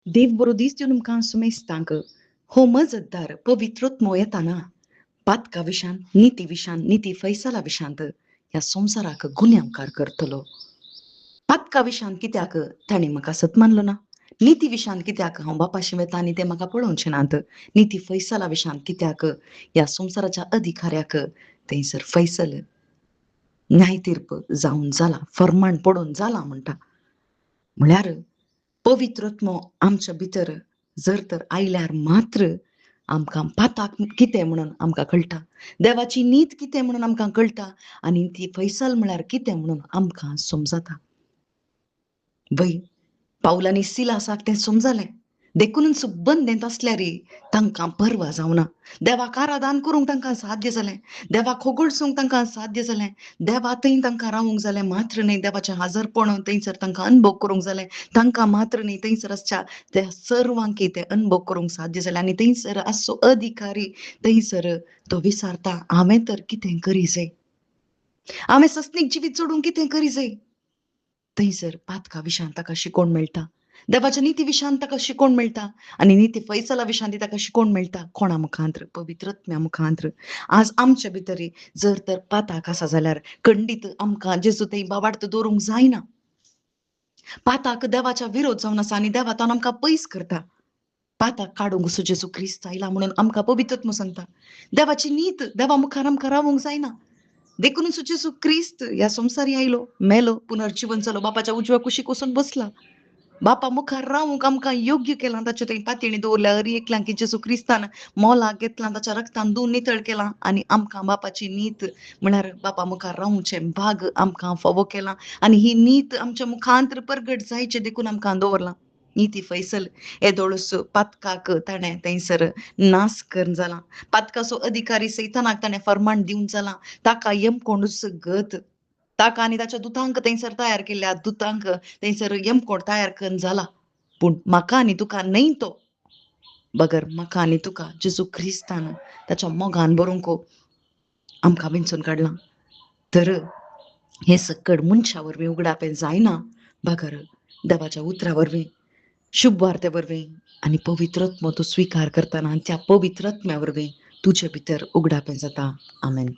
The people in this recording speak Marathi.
देव बरो दीस दिवन आमकां सुमेस्तांक हो मजतदार पवित्रत्व येताना पातका विशान नीती फैसला विशांत ह्या संवसाराक गुन्यांवकार करतलो. पातका विशांत कित्याक ताणें म्हाका सत मानलो ना. नीती विशांत कित्याक हांव बापाशी वता आनी ते म्हाका पळोवचें नात. नीती फैसला विशांत कित्याक ह्या संवसाराच्या अधिकाऱ्याक थंयसर फैसल न्याय तीर्प जावन जाला, फर्माण पडून जाला म्हणटा. म्हळ्यार पवित्रत्व आमच्या भितर जर तर आयल्यार मात्र आमकां पाताक कितें म्हणून आमकां कळटा, देवाची नीत कितें म्हणून आमकां कळटा आनी ती फैसल म्हळ्यार कितें म्हणून आमकां समजता. वय पावलांनी सिलासाक तें समजलें. देखूनच बंदेंत आसल्यार तांकां पर्वा जावना. देवाक आराधन करूंक तांकां साध्य जालें. देवाक होगोळसूंक तांकां साध्य जालें. देवा थंय तांकां रावूंक जालें मात्र न्हय, देवाचें हाजरपण थंयसर तांकां अनुभव करूंक जालें. तांकां मात्र न्हय, थंयसर आसच्या त्या सर्वांक तें अनुभव करूंक साध्य जालें. आनी थंयसर आसचो अधिकारी थंयसर तो विचारता, हांवें तर कितें करी जाय? हांवें सस्तीक जिवीत सोडूंक कितें करी जाय? थंयसर पातका विशांत ताका शिकोवण मेळटा. देवाच्या नीती विशांत ताका शिकोवण मेळटा आनी नीती फैसला विशांती ताका शिकोवण मेळटा. कोणा मुखांत्र? पवित्रत्म्या मुखांत्र. आज आमचे भितर जर तर पाताक आसा जाल्यार खंडीत आमकां जेजू थंय बावार्थ दवरूंक जायना. पाताक देवाच्या विरोध जावन आसा आनी देवा तावन आमकां पयस करता. पाताक काडूंक असो जेजू क्रिस्त आयला म्हणून आमकां पवित्रत्व सांगता. देवाची नीत देवा मुखार आमकां रावूंक जायना. देखूनच जेजू क्रिस्त ह्या संवसारी आयलो, मेलो, पुनर्जीवन जालो, बापाच्या उजव्या कुशीक वचून बसला. बापा मुखार रावूंक आमकां योग्य केलां. ताचे थंय पातयेणी दवरल्या हर एकल्यां की जेजू क्रिस्तान मोलाक घेतलां, ताच्या रक्तान धुवन नितळ केलां आनी आमकां बापाची नीत म्हळ्यार बापा मुखार रावूंचें भाग आमकां फावो केलां आनी ही नीत आमच्या मुखांत्र परगट जायचे देखून आमकां दवरलां. नीती फैसल येदोळस पातकाक ताणें थंयसर नास करून जाला. पातकाचो अधिकारी सैतानाक ताणें फर्माण दिवन जाला. ताका यमकोंडूच गत ताका आनी ताच्या दुतांक थंयसर तयार केल्ल्या दुतांक थंयसर यमकोंड तयार करून जाला. पूण म्हाका आनी तुका न्हय तो बगर म्हाका आनी तुका जेजू क्रिस्तान ताच्या मोगान बरोवंक आमकां वेंचून काडलां. तर हे सकट मनशा वरवीं उगडापें जायना बगर देवाच्या उतरा वरवीं, शुभ वार्ते वरवीं आनी पवित्रत्व तूं स्विकार करतना त्या पवित्रत्म्या वरवीं तुजे भितर उगडापें जाता. आमेन.